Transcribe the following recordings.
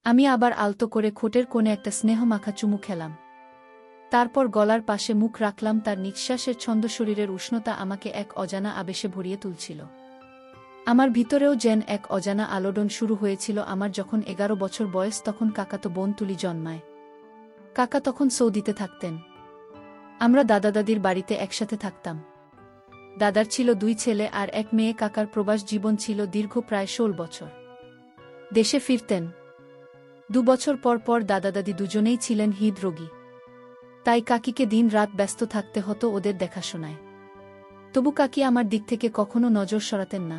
আমি আবার আলতো করে ঠোঁটের কোণে একটা স্নেহমাখা চুমু খেলাম। তারপর গলার পাশে মুখ রাখলাম। তার নিঃশ্বাসের ছন্দ, শরীরের উষ্ণতা আমাকে এক অজানা আবেশে ভরিয়ে তুলছিল। আমার ভিতরেও যেন এক অজানা আলোড়ন শুরু হয়েছিল। আমার যখন 11 বছর বয়স, তখন কাকাতো বোন তুলি জন্মায়। কাকা তখন সৌদিতে থাকতেন। আমরা দাদা দাদির বাড়িতে একসাথে থাকতাম। দাদার ছিল 2 ছেলে আর 1 মেয়ে। কাকার প্রবাস জীবন ছিল দীর্ঘ, প্রায় 16 বছর। দেশে ফিরতেন 2 বছর পর পর। দাদা দাদি দুজনেই ছিলেন হৃদরোগী, তাই কাকিকে দিন রাত ব্যস্ত থাকতে হতো ওদের দেখাশোনায়। তবু কাকি আমার দিক থেকে কখনো নজর সরাতেন না।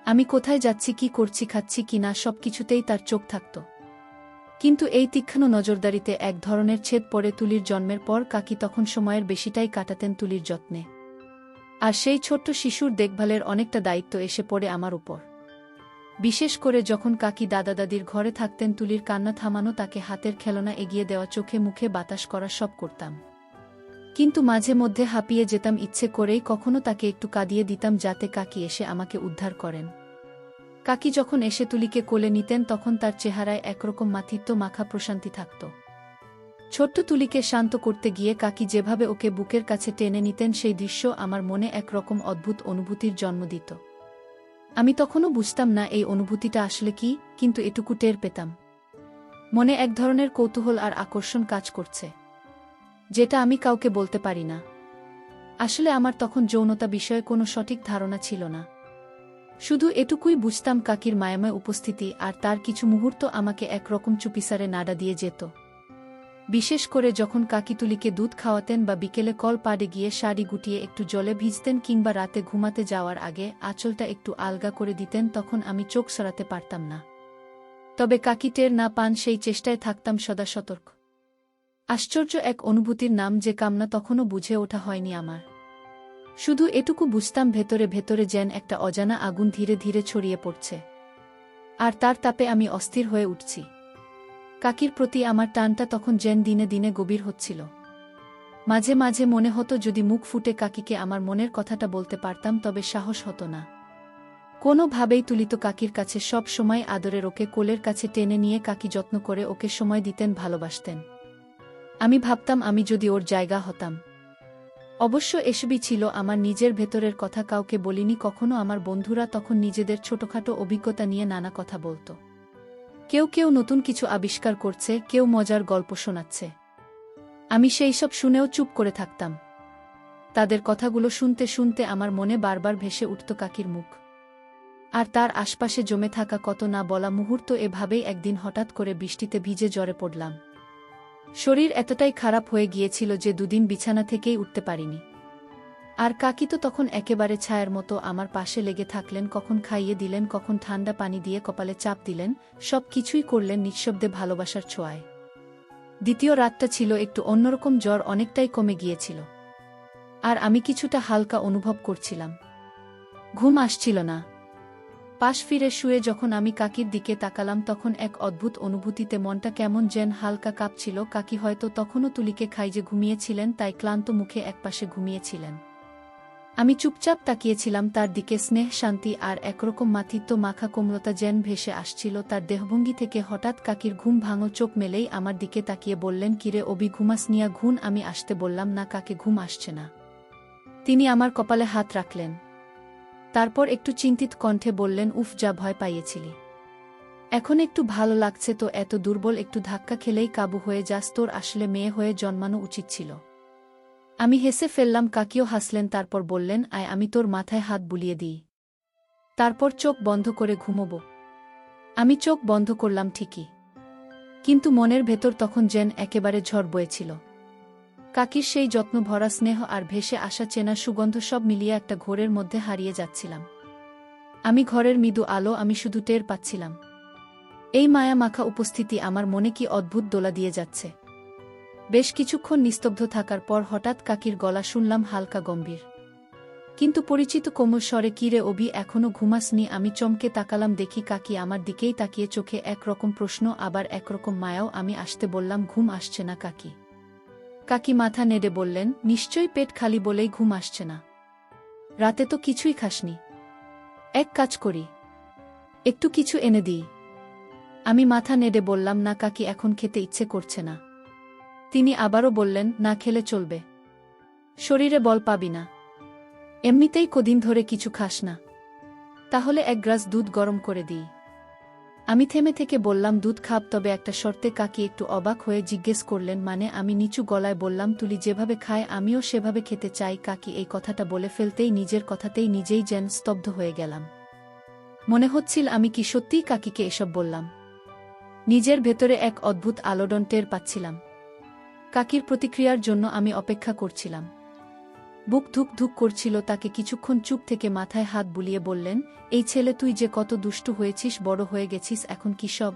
আমি কোথায় যাচ্ছি, কি করছি, খাচ্ছি কিনা, সবকিছুতেই তার চোখ থাকত। কিন্তু এই তীক্ষ্ণ নজরদারিতে এক ধরনের ছেদ পড়ে তুলির জন্মের পর। কাকি তখন সময়ের বেশিটাই কাটাতেন তুলির যত্নে, আর সেই ছোট্ট শিশুর দেখভালের অনেকটা দায়িত্ব এসে পড়ে আমার উপর। বিশেষ করে যখন কাকি দাদা দাদির ঘরে থাকতেন, তুলির কান্না থামানো, তাকে হাতের খেলনা এগিয়ে দেওয়া, চোখে মুখে বাতাস করা, সব করতাম। কিন্তু মাঝে মধ্যে হাঁপিয়ে যেতাম ইচ্ছে করেই। কখনো তাকে একটু কাঁদিয়ে দিতাম যাতে কাকি এসে আমাকে উদ্ধার করেন। কাকি যখন এসে তুলিকে কোলে নিতেন, তখন তার চেহারায় একরকম মাথিত্ব মাখা প্রশান্তি থাকত। ছোট্ট তুলিকে শান্ত করতে গিয়ে কাকি যেভাবে ওকে বুকের কাছে টেনে নিতেন, সেই দৃশ্য আমার মনে একরকম অদ্ভুত অনুভূতির জন্ম দিত। আমি তখনও বুঝতাম না এই অনুভূতিটা আসলে কি, কিন্তু এটুকু টের পেতাম। মনে এক ধরনের কৌতূহল আর আকর্ষণ কাজ করছে, যেটা আমি কাউকে বলতে পারি না। আসলে আমার তখন যৌনতা বিষয়ে কোনো সঠিক ধারণা ছিল না। শুধু এটুকুই বুঝতাম, কাকির মায়াময় উপস্থিতি আর তার কিছু মুহূর্ত আমাকে একরকম চুপিসারে নাড়া দিয়ে যেত। বিশেষ করে যখন কাকি তুলিকে দুধ খাওয়াতেন, বা বিকেলে কল পাড়ে গিয়ে শাড়ি গুটিয়ে একটু জলে ভিজতেন, কিংবা রাতে ঘুমাতে যাওয়ার আগে আঁচলটা একটু আলগা করে দিতেন, তখন আমি চোখ সরাতে পারতাম না। তবে কাকি টের না পান, সেই চেষ্টায় থাকতাম সদা সতর্ক। আশ্চর্য এক অনুভূতির নাম যে কামনা, তখনও বুঝে ওঠা হয়নি আমার। শুধু এটুকু বুঝতাম, ভেতরে ভেতরে যেন একটা অজানা আগুন ধীরে ধীরে ছড়িয়ে পড়ছে, আর তার তাপে আমি অস্থির হয়ে উঠছি। কাকির প্রতি আমার টানটা তখন যেন দিনে দিনে গভীর হচ্ছিল। মাঝে মাঝে মনে হতো, যদি মুখ ফুটে কাকিকে আমার মনের কথাটা বলতে পারতাম, তবে সাহস হতো না। কোনোভাবেই তুলিত কাকির কাছে সব সময় আদরের ওকে কোলের কাছে টেনে নিয়ে কাকি যত্ন করে ওকে সময় দিতেন, ভালোবাসতেন। আমি ভাবতাম, আমি যদি ওর জায়গা হতাম। অবশ্য এসবই ছিল আমার নিজের ভেতরের কথা, কাউকে বলিনি কখনো। আমার বন্ধুরা তখন নিজেদের ছোটখাটো অভিজ্ঞতা নিয়ে নানা কথা বলত। কেউ কেউ নতুন কিছু আবিষ্কার করছে, কেউ মজার গল্প শোনাচ্ছে। আমি সেই সব শুনেও চুপ করে থাকতাম। তাদের কথাগুলো শুনতে শুনতে আমার মনে বারবার ভেসে উঠত কাকির মুখ, আর তার আশপাশে জমে থাকা কত না বলা মুহূর্ত। এভাবেই একদিন হঠাৎ করে বৃষ্টিতে ভিজে জ্বরে পড়লাম। শরীর এতটাই খারাপ হয়ে গিয়েছিল যে 2 দিন বিছানা থেকেই উঠতে পারিনি। আর কাকি তো তখন একেবারে ছায়ার মতো আমার পাশে লেগে থাকলেন। কখন খাইয়ে দিলেন, কখন ঠান্ডা পানি দিয়ে কপালে চাপ দিলেন, সব কিছুই করলেন নিঃশব্দে, ভালোবাসার ছোঁয়ায়। দ্বিতীয় রাতটা ছিল একটু অন্যরকম। জ্বর অনেকটাই কমে গিয়েছিল, আর আমি কিছুটা হালকা অনুভব করছিলাম। ঘুম আসছিল না। পাশ ফিরে শুয়ে যখন আমি কাকির দিকে তাকালাম, তখন এক অদ্ভুত অনুভূতিতে মনটা কেমন যেন হালকা কাঁপছিল। কাকি হয়তো তখনও তুলিকে খাইয়ে ঘুমিয়েছিলেন, তাই ক্লান্ত মুখে একপাশে ঘুমিয়েছিলেন। আমি চুপচাপ তাকিয়েছিলাম তার দিকে। স্নেহ, শান্তি আর একরকম মাথিত্ব মাখা কোমলতা যেন ভেসে আসছিল তার দেহভঙ্গি থেকে। হঠাৎ কাকির ঘুম ভাঙো। চোখ মেলেই আমার দিকে তাকিয়ে বললেন, কিরে অবি, ঘুমাস নিয়া ঘুন? আমি আসতে বললাম, না কাকে, ঘুম আসছে না। তিনি আমার কপালে হাত রাখলেন। তারপর একটু চিন্তিত কণ্ঠে বললেন, উফ, যা ভয় পাইয়েছিলি। এখন একটু ভালো লাগছে তো? এত দুর্বল, একটু ধাক্কা খেলেই কাবু হয়ে যাস? তোর আসলে মেয়ে হয়ে জন্মানো উচিত ছিল। আমি হেসে ফেললাম, কাকিও হাসলেন। তারপর বললেন, আয়, আমি তোর মাথায় হাত বুলিয়ে দিই, তারপর চোখ বন্ধ করে ঘুমোব। আমি চোখ বন্ধ করলাম ঠিকই, কিন্তু মনের ভেতর তখন যেন একেবারে ঝড় বয়েছিল। কাকির সেই যত্ন ভরা স্নেহ আর ভেসে আসা চেনা সুগন্ধ, সব মিলিয়ে একটা ঘোরের মধ্যে হারিয়ে যাচ্ছিলাম। আমি ঘরের মৃদু আলো, আমি শুধু টের পাচ্ছিলাম এই মায়া মাখা উপস্থিতি আমার মনে কি অদ্ভুত দোলা দিয়ে যাচ্ছে। বেশ কিছুক্ষণ নিস্তব্ধ থাকার পর হঠাৎ কাকির গলা শুনলাম, হালকা গম্ভীর কিন্তু পরিচিত কোমল স্বরে, কিরে অভি, এখনো ঘুমাসনি? আমি চমকে তাকালাম, দেখি কাকি আমার দিকেই তাকিয়ে, চোখে একরকম প্রশ্ন আবার একরকম মায়াও। আমি আসতে বললাম, ঘুম আসছে না কাকি? কাকি মাথা নেড়ে বললেন, নিশ্চয়ই পেট খালি বলেই ঘুম আসছে না। রাতে তো কিছুই খাসনি। এক কাজ করি, একটু কিছু এনে দিই। আমি মাথা নেড়ে বললাম, না কাকি, এখন খেতে ইচ্ছে করছে না। তিনি আবারও বললেন, না খেলে চলবে, শরীরে বল পাবি না, এমনিতেই কদিন ধরে কিছু খাস না। তাহলে এক গ্লাস দুধ গরম করে দিই। আমি থেমে থেকে বললাম, দুধ খাব, তবে একটা শর্তে। কাকি একটু অবাক হয়ে জিজ্ঞেস করলেন, মানে? আমি নিচু গলায় বললাম, তুলি যেভাবে খায় আমিও সেভাবে খেতে চাই। কাকি এই কথাটা বলে ফেলতেই নিজের কথাতেই নিজেই যেন স্তব্ধ হয়ে গেলাম। মনে হচ্ছিল আমি কি সত্যিই কাকিকে এসব বললাম? নিজের ভেতরে এক অদ্ভুত আলোড়ন টের পাচ্ছিলাম। কাকির প্রতিক্রিয়ার জন্য আমি অপেক্ষা করছিলাম। বুক ধুক ধুক করছিল। তাকে কিছুক্ষণ চুপ থেকে মাথায় হাত বুলিয়ে বললেন, এই ছেলে, তুই যে কত দুষ্টু হয়েছিস, বড় হয়ে গেছিস, এখন কি সব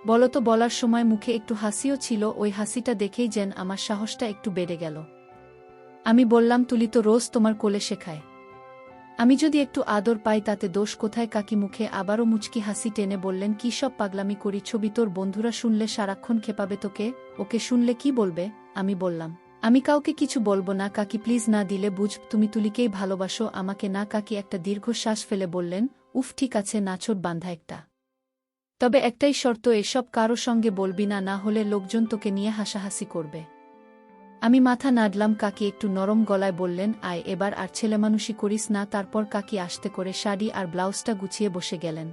বলতো? বলার সময় মুখে একটু হাসিও ছিল। ওই হাসিটা দেখেই যেন আমার সাহসটা একটু বেড়ে গেল। আমি বললাম, তুলি তো রোজ তোমার কোলে শেখায়, আমি যদি একটু আদর পাই তাতে দোষ কোথায়? কাকি মুখে আবারও মুচকি হাসি টেনে বললেন, কি সব পাগলামি করি ছবি, তোর বন্ধুরা শুনলে সারাক্ষণ খেপাবে তোকে। ওকে শুনলে কি বলবে? আমি বললাম, আমি কাউকে কিছু বলবো না কাকি, প্লিজ। না দিলে বুঝ, তুমি তুলিকেই ভালোবাসো, আমাকে না। কাকি একটা দীর্ঘশ্বাস ফেলে বললেন, উফ, ঠিক আছে, নাছোড় বান্ধা একটা, তবে একটাই শর্ত, এসব কারো সঙ্গে বলবি না, না হলে লোকজন তোকে নিয়ে হাসাহাসি করবে। আমি মাথা নাড়লাম। কাকি একটু নরম গলায় বললেন, আয়, এবার আর ছেলেমানুষি করিস না। তারপর কাকি আস্তে করে শাড়ি আর ব্লাউজটা গুছিয়ে বসে গেলেন।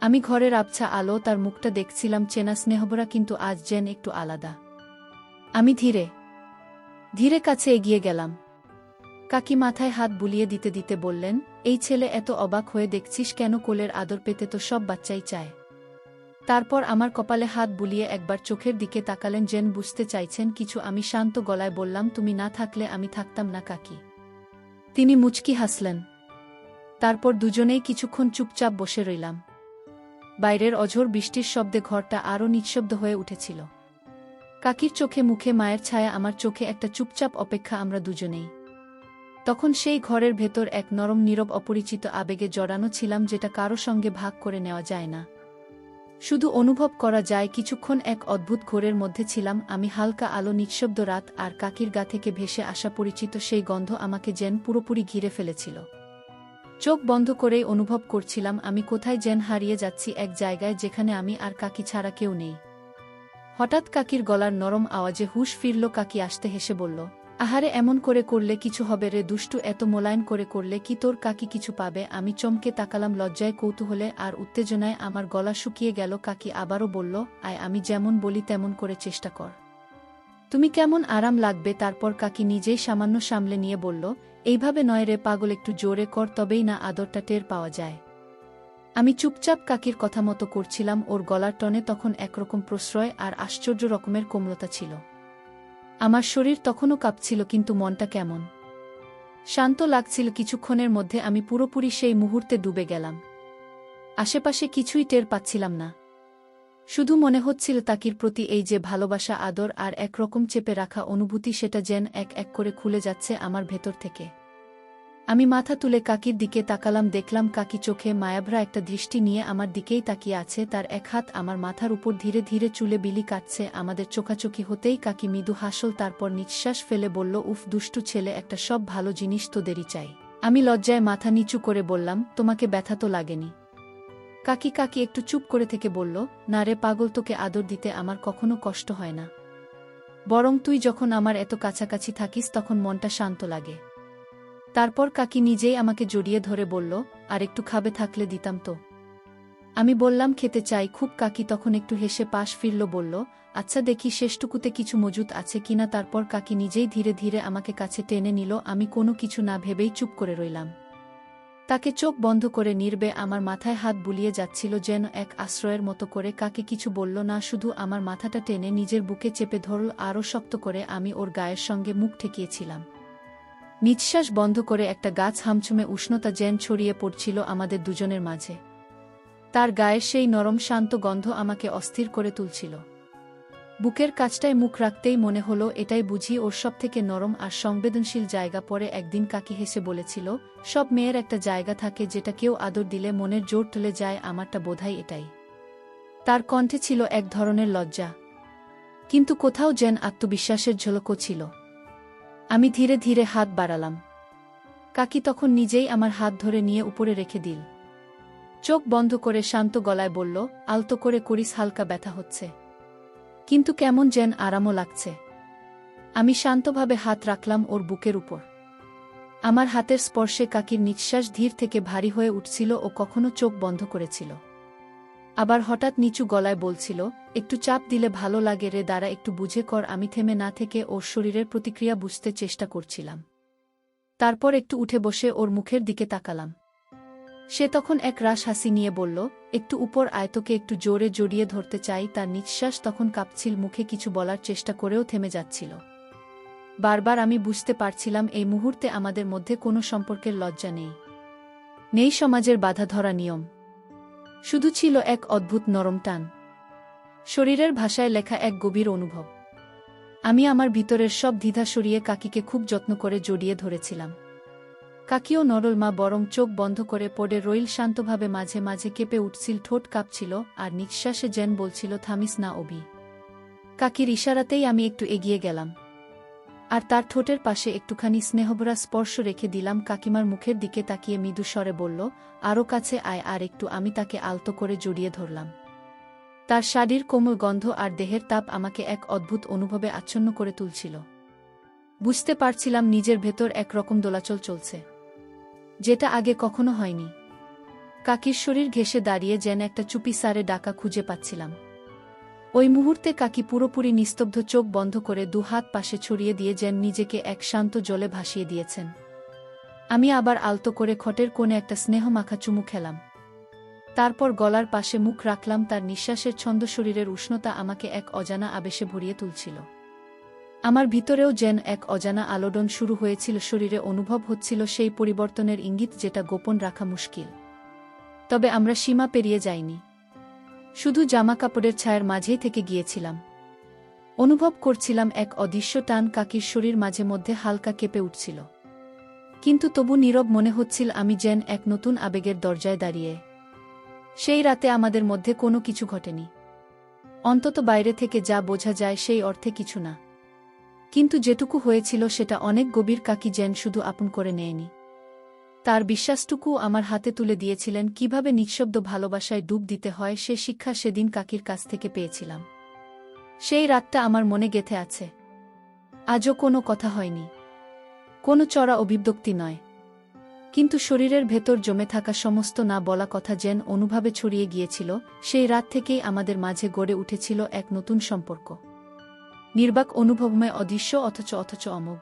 আমি ঘরের আবছা আলো, তার মুখটা দেখছিলাম, চেনা স্নেহভরা, কিন্তু আজ যেন একটু আলাদা। আমি ধীরে ধীরে কাছে এগিয়ে গেলাম। কাকি মাথায় হাত বুলিয়ে দিতে দিতে বললেন, এই ছেলে, এত অবাক হয়ে দেখছিস কেন? কোলের আদর পেতে তো সব বাচ্চাই চায়। তারপর আমার কপালে হাত বুলিয়ে একবার চোখের দিকে তাকালেন, যেন বুঝতে চাইছেন কিছু। আমি শান্ত গলায় বললাম, তুমি না থাকলে আমি থাকতাম না কাকি। তিনি মুচকি হাসলেন। তারপর দুজনেই কিছুক্ষণ চুপচাপ বসে রইলাম। বাইরের অঝোর বৃষ্টির শব্দে ঘরটা আরও নিঃশব্দ হয়ে উঠেছিল। কাকির চোখে মুখে মায়ের ছায়া, আমার চোখে একটা চুপচাপ অপেক্ষা, আমরা দুজনেই তখন সেই ঘরের ভেতর এক নরম নীরব অপরিচিত আবেগে জড়ানো ছিলাম, যেটা কারো সঙ্গে ভাগ করে নেওয়া যায় না, শুধু অনুভব করা যায়। কিছুক্ষণ এক অদ্ভুত ঘোরের মধ্যে ছিলাম আমি। হালকা আলো, নিঃশব্দ রাত, আর কাকির গা থেকে ভেসে আসা পরিচিত সেই গন্ধ আমাকে যেন পুরোপুরি ঘিরে ফেলেছিল। চোখ বন্ধ করেই অনুভব করছিলাম আমি কোথায় যেন হারিয়ে যাচ্ছি, এক জায়গায় যেখানে আমি আর কাকি ছাড়া কেউ নেই। হঠাৎ কাকির গলার নরম আওয়াজে হুঁশ ফিরল। কাকি আসতে হেসে বলল, আহারে, এমন করে করলে কিছু হবে রে দুষ্টু, এত মোলায়েন করে করলে কি তোর কাকি কিছু পাবে? আমি চমকে তাকালাম, লজ্জায়, কৌতূহলে আর উত্তেজনায় আমার গলা শুকিয়ে গেল। কাকি আবারও বলল, আয়, আমি যেমন বলি তেমন করে চেষ্টা কর, তুমি কেমন আরাম লাগবে। তারপর কাকি নিজেই সামান্য সামলে নিয়ে বলল, এইভাবে নয় রে পাগল, একটু জোরে কর, তবেই না আদরটা টের পাওয়া যায়। আমি চুপচাপ কাকির কথা মতো করছিলাম। ওর গলার টনে তখন একরকম প্রশ্রয় আর আশ্চর্য রকমের কোমলতা ছিল। আমার শরীর তখনও কাঁপছিল, কিন্তু মনটা কেমন শান্ত লাগছিল। কিছুক্ষণের মধ্যে আমি পুরোপুরি সেই মুহূর্তে ডুবে গেলাম। আশেপাশে কিছুই টের পাচ্ছিলাম না, শুধু মনে হচ্ছিল তাকির প্রতি এই যে ভালোবাসা, আদর আর একরকম চেপে রাখা অনুভূতি, সেটা যেন এক এক করে খুলে যাচ্ছে আমার ভেতর থেকে। আমি মাথা তুলে কাকির দিকে তাকালাম, দেখলাম কাকি চোখে মায়াভরা একটা দৃষ্টি নিয়ে আমার দিকেই তাকিয়ে আছে। তার এক হাত আমার মাথার উপর ধীরে ধীরে চুলে বিলি কাটছে। আমাদের চোখাচোখি হতেই কাকি মৃদু হাসল, তারপর নিঃশ্বাস ফেলে বলল, উফ, দুষ্টু ছেলে একটা, সব ভালো জিনিস তোদেরই চাই। আমি লজ্জায় মাথা নিচু করে বললাম, তোমাকে ব্যথা তো লাগেনি? কাকি একটু চুপ করে থেকে বলল, না রে পাগল, তোকে আদর দিতে আমার কখনো কষ্ট হয় না, বরং তুই যখন আমার এত কাছাকাছি থাকিস তখন মনটা শান্ত লাগে। তারপর কাকি নিজেই আমাকে জড়িয়ে ধরে বলল, আর একটু খাবে? থাকলে দিতাম তো। আমি বললাম, খেতে চাই খুব। কাকি তখন একটু হেসে পাশ ফিরল, বলল, আচ্ছা, দেখি শেষটুকুতে কিছু মজুত আছে কিনা। তারপর কাকি নিজেই ধীরে ধীরে আমাকে কাছে টেনে নিল। আমি কোনো কিছু না ভেবেই চুপ করে রইলাম। তাকে চোখ বন্ধ করে নির্বে আমার মাথায় হাত বুলিয়ে যাচ্ছিল, যেন এক আশ্রয়ের মতো করে। কাকে কিছু বলল না, শুধু আমার মাথাটা টেনে নিজের বুকে চেপে ধরল আরও শক্ত করে। আমি ওর গায়ের সঙ্গে মুখ ঠেকিয়েছিলাম। নিঃশ্বাস বন্ধ করে একটা গাছ হামছুমে উষ্ণতা যেন ছড়িয়ে পড়ছিল আমাদের দুজনের মাঝে। তার গায়ের সেই নরম শান্ত গন্ধ আমাকে অস্থির করে তুলছিল। বুকের কাছটায় মুখ রাখতেই মনে হলো, এটাই বুঝি ওর সবথেকে নরম আর সংবেদনশীল জায়গা। পরে একদিন কাকি হেসে বলেছিল, সব মেয়ের একটা জায়গা থাকে যেটা কেউ আদর দিলে মনের জোর তুলে যায়, আমারটা বোধহয় এটাই। তার কণ্ঠে ছিল এক ধরনের লজ্জা, কিন্তু কোথাও যেন আত্মবিশ্বাসের ঝলকও ছিল। আমি ধীরে ধীরে হাত বাড়ালাম। কাকি তখন নিজেই আমার হাত ধরে নিয়ে উপরে রেখে দিল। চোখ বন্ধ করে শান্ত গলায় বলল, আলতো করে করিস, হালকা ব্যথা হচ্ছে, কিন্তু কেমন যেন আরামও লাগছে। আমি শান্তভাবে হাত রাখলাম ওর বুকের উপর। আমার হাতের স্পর্শে কাকির নিঃশ্বাস ধীর থেকে ভারী হয়ে উঠছিল ও কখনো চোখ বন্ধ করেছিল। আবার হঠাৎ নিচু গলায় বলছিল, একটু চাপ দিলে ভালো লাগে রে, দাঁড়া একটু বুঝে কর। আমি থেমে না থেকে ওর শরীরের প্রতিক্রিয়া বুঝতে চেষ্টা করছিলাম। তারপর একটু উঠে বসে ওর মুখের দিকে তাকালাম। সে তখন এক রাশ হাসি নিয়ে বলল, একটু উপর আয়, তোকে একটু জোরে জড়িয়ে ধরতে চাই। তার নিঃশ্বাস তখন কাঁপছিল, মুখে কিছু বলার চেষ্টা করেও থেমে যাচ্ছিল। বারবার আমি বুঝতে পারছিলাম এই মুহূর্তে আমাদের মধ্যে কোনো সম্পর্কের লজ্জা নেই, নেই সমাজের বাধা ধরা নিয়ম, শুধু ছিল এক অদ্ভুত নরম টান, শরীরের ভাষায় লেখা এক গভীর অনুভব। আমি আমার ভিতরের সব দ্বিধা সরিয়ে কাকিকে খুব যত্ন করে জড়িয়ে ধরেছিলাম। কাকিও নরল, মা বরং চোখ বন্ধ করে পড়ে রইল শান্তভাবে। মাঝে মাঝে কেঁপে উঠছিল, ঠোঁট কাঁপছিল, আর নিঃশ্বাসে যেন বলছিল, থামিস না অভি। কাকির ইশারাতেই আমি একটু এগিয়ে গেলাম, আর তার ঠোঁটের পাশে একটুখানি স্নেহভরা স্পর্শ রেখে দিলাম। কাকিমার মুখের দিকে তাকিয়ে মৃদু স্বরে বলল, আরও কাছে আয় আর একটু। আমি তাকে আলতো করে জড়িয়ে ধরলাম। তার শাড়ির কোমল গন্ধ আর দেহের তাপ আমাকে এক অদ্ভুত অনুভবে আচ্ছন্ন করে তুলছিল। বুঝতে পারছিলাম নিজের ভেতর একরকম দোলাচল চলছে, যেটা আগে কখনো হয়নি। কাকির শরীর ঘেঁষে দাঁড়িয়ে যেন একটা চুপি সারে ডাকা খুঁজে পাচ্ছিলাম। ওই মুহূর্তে কাকি পুরোপুরি নিস্তব্ধ, চোখ বন্ধ করে দু হাত পাশে ছড়িয়ে দিয়ে যেন নিজেকে এক শান্ত জলে ভাসিয়ে দিয়েছেন। আমি আবার আলতো করে খটের কোণে একটা স্নেহ মাখা চুমু খেলাম। তারপর গলার পাশে মুখ রাখলাম। তার নিঃশ্বাসের ছন্দ, শরীরের উষ্ণতা আমাকে এক অজানা আবেশে ভরিয়ে তুলছিল। আমার ভিতরেও যেন এক অজানা আলোড়ন শুরু হয়েছিল। শরীরে অনুভব হচ্ছিল সেই পরিবর্তনের ইঙ্গিত, যেটা গোপন রাখা মুশকিল। তবে আমরা সীমা পেরিয়ে যাইনি, শুধু জামাকাপড়ের ছায়ার মাঝেই থেকে গিয়েছিলাম। অনুভব করছিলাম এক অদৃশ্য টান। কাকির শরীর মাঝে মধ্যে হালকা কেঁপে উঠছিল, কিন্তু তবু নীরব মনে হচ্ছিল। আমি যেন এক নতুন আবেগের দরজায় দাঁড়িয়ে। সেই রাতে আমাদের মধ্যে কোনো কিছু ঘটেনি, অন্তত বাইরে থেকে যা বোঝা যায় সেই অর্থে কিছু না, কিন্তু যেটুকু হয়েছিল সেটা অনেক গভীর। কাকি যেন শুধু আপন করে নেয়নি, তার বিশ্বাসটুকু আমার হাতে তুলে দিয়েছিলেন। কিভাবে নিঃশব্দ ভালোবাসায় ডুব দিতে হয় সে শিক্ষা সেদিন কাকির কাছ থেকে পেয়েছিলাম। সেই রাতটা আমার মনে গেঁথে আছে। আজও কোনো কথা হয়নি, কোনো চড়া অভিব্যক্তি নয়, কিন্তু শরীরের ভেতর জমে থাকা সমস্ত না বলা কথা যেন অনুভবে ছড়িয়ে গিয়েছিল। সেই রাত থেকেই আমাদের মাঝে গড়ে উঠেছিল এক নতুন সম্পর্ক, নির্বাক, অনুভবময়, অদৃশ্য অথচ অমোঘ।